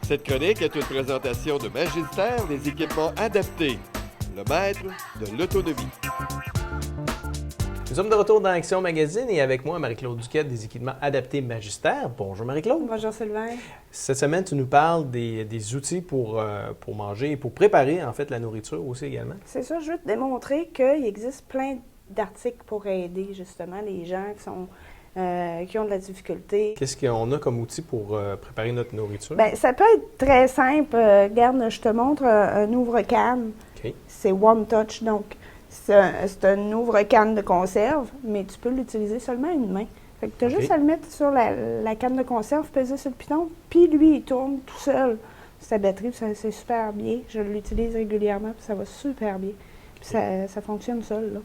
Cette chronique est une présentation de Magistère des équipements adaptés, le maître de l'autonomie. Nous sommes de retour dans Action Magazine et avec moi, Marie-Claude Duquette des équipements adaptés Magistère. Bonjour Marie-Claude. Bonjour Sylvain. Cette semaine, tu nous parles des outils pour manger et pour préparer en fait la nourriture aussi également. C'est ça, je veux te démontrer qu'il existe plein d'articles pour aider justement les gens qui ont de la difficulté. Qu'est-ce qu'on a comme outil pour préparer notre nourriture? Bien, ça peut être très simple. Regarde, je te montre un ouvre-canne. OK. C'est One Touch, donc c'est un ouvre-canne de conserve, mais tu peux l'utiliser seulement à une main. Fait que tu as OK. juste à le mettre sur la canne de conserve, peser sur le piton, puis lui, il tourne tout seul. Sa batterie, c'est super bien. Je l'utilise régulièrement, puis ça va super bien. Puis ça fonctionne seul, là.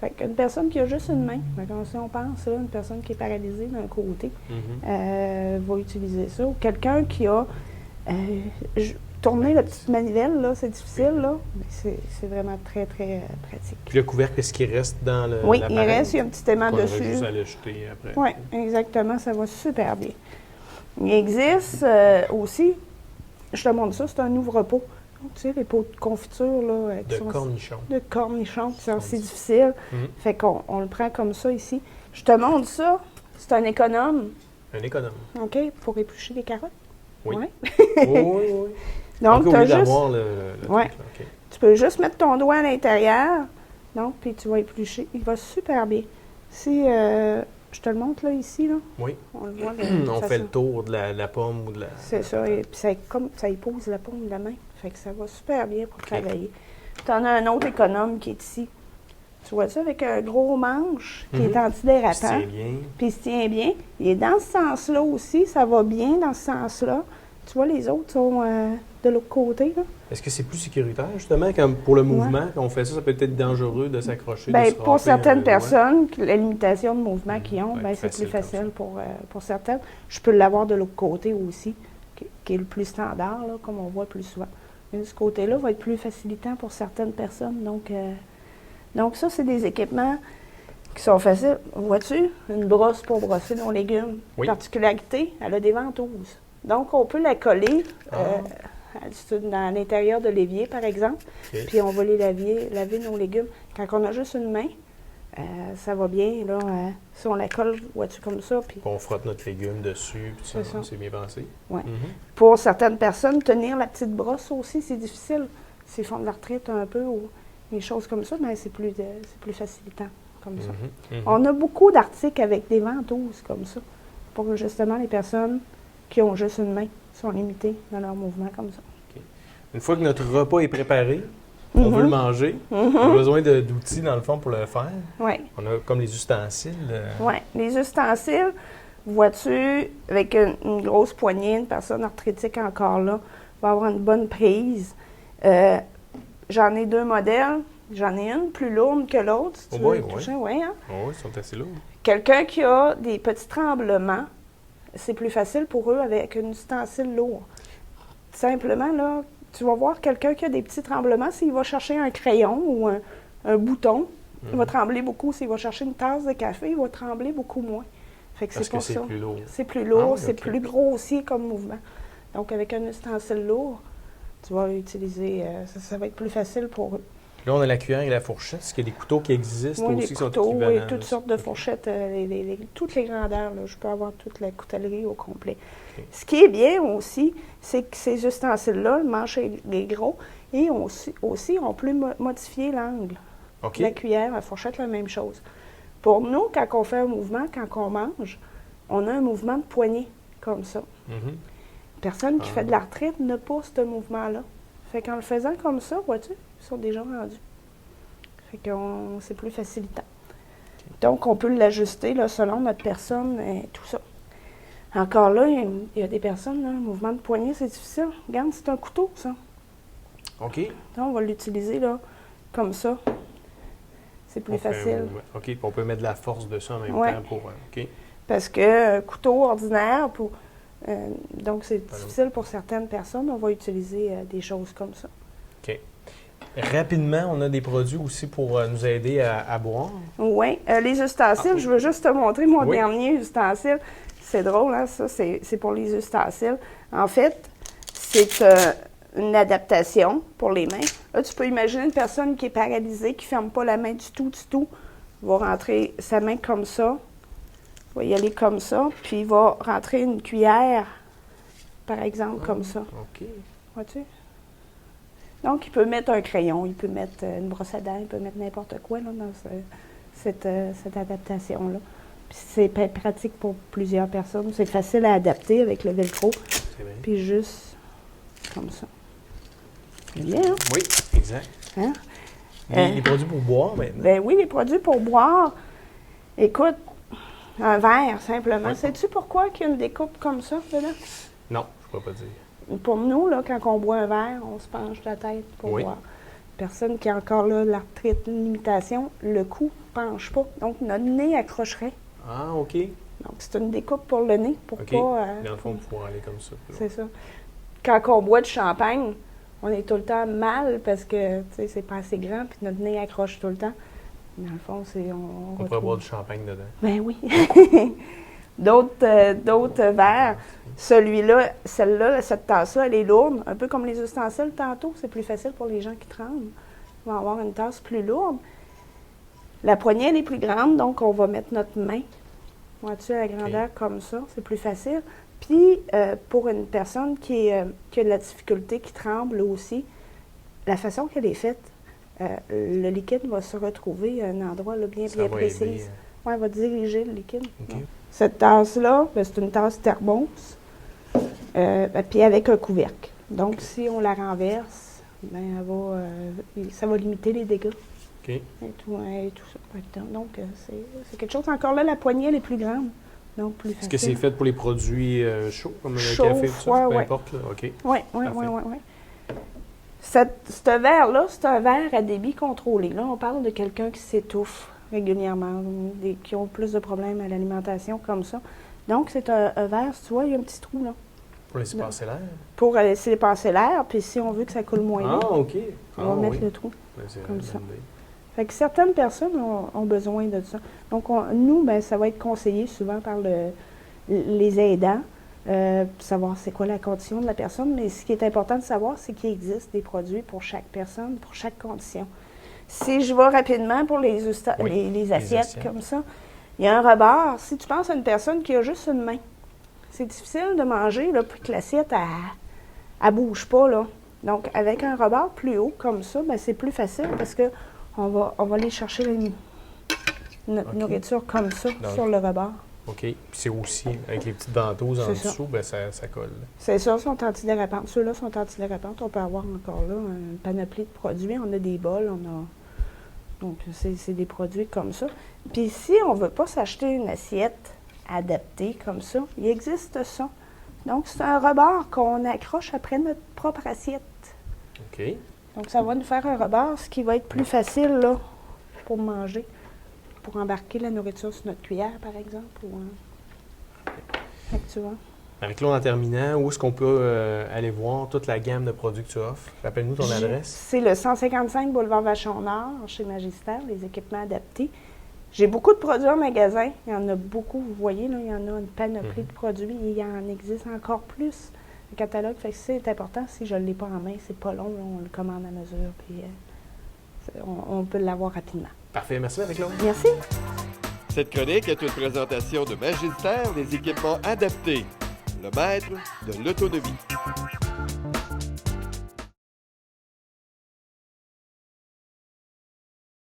Fait qu'une personne qui a juste une main, comme si on pense, là, une personne qui est paralysée d'un côté, va utiliser ça. Ou quelqu'un qui a tourné la petite manivelle, là, c'est difficile, là, mais c'est vraiment très, très pratique. Puis le couvercle, est-ce qu'il reste dans le Oui, il l'appareil? reste, il y a un petit aimant On aurait dessus. juste à le jeter après. Oui, exactement, ça va super bien. Il existe aussi, je te montre ça, c'est un ouvre-pot. Tu sais, les pots de confiture, là, qui De sont cornichons. de cornichons, c'est assez difficile. Mhm. Fait qu'on le prend comme ça ici. Je te montre ça, c'est un économe, Un économe. OK, pour éplucher les carottes. Oui. Ouais. Oui. Donc, au tu as lieu juste, d'avoir le Ouais. truc, là. OK. tu peux juste mettre ton doigt à l'intérieur, donc, puis tu vas éplucher. Il va super bien. Si je te le montre, là, ici, là, Oui. on le voit. On ça fait se- le tour de la pomme ou de la... C'est ça, et puis ça épouse la paume de la main. Fait que ça va super bien pour travailler. Tu en as un autre économe qui est ici. Tu vois ça avec un gros manche qui est C'est antidérapant. bien. Puis il se tient bien. Il est dans ce sens-là aussi, ça va bien dans ce sens-là. Tu vois, les autres sont de l'autre côté, là. Est-ce que c'est plus sécuritaire, justement, comme pour le mouvement, quand on fait ça, ça peut être dangereux de s'accrocher, de Bien, se pour râper certaines un doigt? personnes, la limitation de mouvement qu'ils ont, Ouais, ben, c'est facile plus comme facile ça. pour certaines. Je peux l'avoir de l'autre côté aussi, qui est le plus standard, là, comme on voit plus souvent. Mais de ce côté-là va être plus facilitant pour certaines personnes. Donc ça, c'est des équipements qui sont faciles. Vois-tu, une brosse pour brosser nos légumes. Oui. Particularité, elle a des ventouses. Donc, on peut la coller dans l'intérieur de l'évier, par exemple, OK. puis on va les laver nos légumes. Quand on a juste une main, ça va bien. Là, si on la colle, vois-tu, comme ça. Puis Puis on frotte notre légume dessus, puis C'est ça. c'est bien pensé. Ouais. Mhm. pour certaines personnes, tenir la petite brosse aussi, c'est difficile. S'ils font de la retraite un peu ou des choses comme ça, mais c'est plus facilitant comme ça. Mhm. Mhm. On a beaucoup d'articles avec des ventouses comme ça, pour que justement les personnes qui ont juste une main sont limitées dans leur mouvement comme ça. Une fois que notre repas est préparé, on veut le manger, on a besoin d'outils, dans le fond, pour le faire. Oui. On a comme les ustensiles. Oui. Les ustensiles, vois-tu, avec une grosse poignée, une personne arthritique encore là, va avoir une bonne prise. J'en ai deux modèles. J'en ai une plus lourde que l'autre, si tu Oh veux boy, toucher. Oui, hein? Oh, ils sont assez lourds. Quelqu'un qui a des petits tremblements, c'est plus facile pour eux avec une ustensile lourde. Simplement, là, tu vas voir quelqu'un qui a des petits tremblements, s'il va chercher un crayon ou un bouton, il va trembler beaucoup. S'il va chercher une tasse de café, il va trembler beaucoup moins. Fait que Parce c'est que pour c'est ça. plus lourd. C'est plus lourd, Ah oui, c'est ok. plus grossier comme mouvement. Donc, avec un ustensile lourd, tu vas utiliser, ça va être plus facile pour eux. Là, on a la cuillère et la fourchette. Est-ce qu'il y a des couteaux qui existent Oui, aussi les qui sont couteaux, équivalents? oui, toutes là? sortes de Ok. fourchettes, toutes les grandeurs. Là. Je peux avoir toute la coutellerie au complet. Ok. Ce qui est bien aussi, c'est que ces ustensiles-là, le manche est gros, et aussi on peut modifier l'angle. OK. La cuillère, la fourchette, la même chose. Pour nous, quand on fait un mouvement, quand on mange, on a un mouvement de poignet, comme ça. Mhm. Personne qui fait de l'arthrite n'a pas ce mouvement-là. Fait qu'en le faisant comme ça, vois-tu, ils sont déjà rendus. Fait que c'est plus facilitant. Donc, on peut l'ajuster là, selon notre personne et tout ça. Encore là, il y a des personnes, là, le mouvement de poignet, c'est difficile. Regarde, c'est un couteau, ça. OK. Là, on va l'utiliser là, comme ça. C'est plus On fait un facile. mouvement. OK, puis on peut mettre de la force dessus en même Ouais. temps pour... OK. Parce que couteau ordinaire, donc c'est Pardon. difficile pour certaines personnes, on va utiliser des choses comme ça. OK. Rapidement, on a des produits aussi pour nous aider à boire. Oui, les ustensiles, je veux juste te montrer mon Oui. dernier ustensile. C'est drôle, hein, ça, c'est pour les ustensiles. En fait, c'est une adaptation pour les mains. Là, tu peux imaginer une personne qui est paralysée, qui ne ferme pas la main du tout, va rentrer sa main comme ça, va y aller comme ça, puis il va rentrer une cuillère, par exemple, comme ça. OK. Vois-tu? Donc, il peut mettre un crayon, il peut mettre une brosse à dents, il peut mettre n'importe quoi là, dans cette adaptation-là. Puis c'est pratique pour plusieurs personnes. C'est facile à adapter avec le velcro. C'est bien. Puis juste comme ça. C'est bien, hein? Oui, exact. Hein? Les produits pour boire maintenant. Ben oui, les produits pour boire. Écoute, un verre, simplement. Oui. Sais-tu pourquoi qu'il y a une découpe comme ça, dedans? Non, je ne pourrais pas dire. Pour nous, là, quand on boit un verre, on se penche la tête pour Oui. boire. Personne qui a encore là l'arthrite, limitation, le cou ne penche pas. Donc, notre nez accrocherait. Ah, OK. Donc, c'est une découpe pour le nez, pour OK. pas... Dans le fond, pour aller comme ça. c'est ça. Quand on boit du champagne, on est tout le temps mal parce que, tu sais, c'est pas assez grand, puis notre nez accroche tout le temps. Dans le fond, c'est... On pourrait boire du champagne dedans. Ben oui. D'autres verres. Celui-là, celle-là, cette tasse-là, elle est lourde, un peu comme les ustensiles tantôt. C'est plus facile pour les gens qui tremblent. Ils vont avoir une tasse plus lourde. La poignée, elle est plus grande, donc on va mettre notre main. Vois-tu, à la grandeur comme ça, c'est plus facile. Puis, pour une personne qui a de la difficulté, qui tremble aussi, la façon qu'elle est faite, le liquide va se retrouver à un endroit là, bien précis. Aider, Oui, elle va diriger le liquide. OK. Donc, cette tasse-là, ben, c'est une tasse thermos, puis avec un couvercle. Donc, si on la renverse, ben, ça va limiter les dégâts. OK. Et tout ça. Donc, c'est quelque chose. Encore là, la poignée, elle est plus grande. Donc, plus facile. Est-ce que c'est fait pour les produits chauds, comme Chaud, le café, tout ça? ouais, Peu ouais. importe, là. OK. Oui. Ce verre-là, c'est un verre à débit contrôlé. Là, on parle de quelqu'un qui s'étouffe régulièrement, qui ont plus de problèmes à l'alimentation comme ça. Donc, c'est un verre, tu vois, il y a un petit trou là. Pour laisser passer l'air? Pour laisser passer l'air, puis si on veut que ça coule moins Ah, vite, OK. on va mettre le trou. Ben, c'est comme une ça. bonne idée. Fait que certaines personnes ont besoin de ça. Donc, nous, ben, ça va être conseillé souvent par les aidants, pour savoir c'est quoi la condition de la personne. Mais ce qui est important de savoir, c'est qu'il existe des produits pour chaque personne, pour chaque condition. Si je vais rapidement pour les assiettes comme ça, il y a un rebord. Si tu penses à une personne qui a juste une main, c'est difficile de manger, là, puis que l'assiette, elle bouge pas, là. Donc, avec un rebord plus haut, comme ça, ben, c'est plus facile parce que on va aller chercher notre nourriture comme ça, sur le rebord. OK. Puis c'est aussi, avec les petites ventouses en dessous, ben, ça colle. C'est ça, sont antidérapantes. Ceux-là sont antidérapantes. On peut avoir encore là une panoplie de produits. On a des bols, donc, c'est des produits comme ça. Puis si on ne veut pas s'acheter une assiette adaptée comme ça, il existe ça. Donc, c'est un rebord qu'on accroche après notre propre assiette. OK. Donc, ça va nous faire un rebord, ce qui va être plus facile, là, pour manger, pour embarquer la nourriture sur notre cuillère, par exemple. Fait que tu vois. Marie-Claude, en terminant, où est-ce qu'on peut aller voir toute la gamme de produits que tu offres? Rappelle-nous ton adresse. C'est le 155 boulevard Vachon-Nord, chez Magistère, les équipements adaptés. J'ai beaucoup de produits en magasin. Il y en a beaucoup, vous voyez, là, il y en a une panoplie de produits et il y en existe encore plus. Le catalogue, fait que c'est important. Si je ne l'ai pas en main, c'est pas long, là, on le commande à mesure, puis on peut l'avoir rapidement. Parfait. Merci, Marie-Claude. Merci. Cette chronique est une présentation de Magistère des équipements adaptés, le maître de l'autonomie.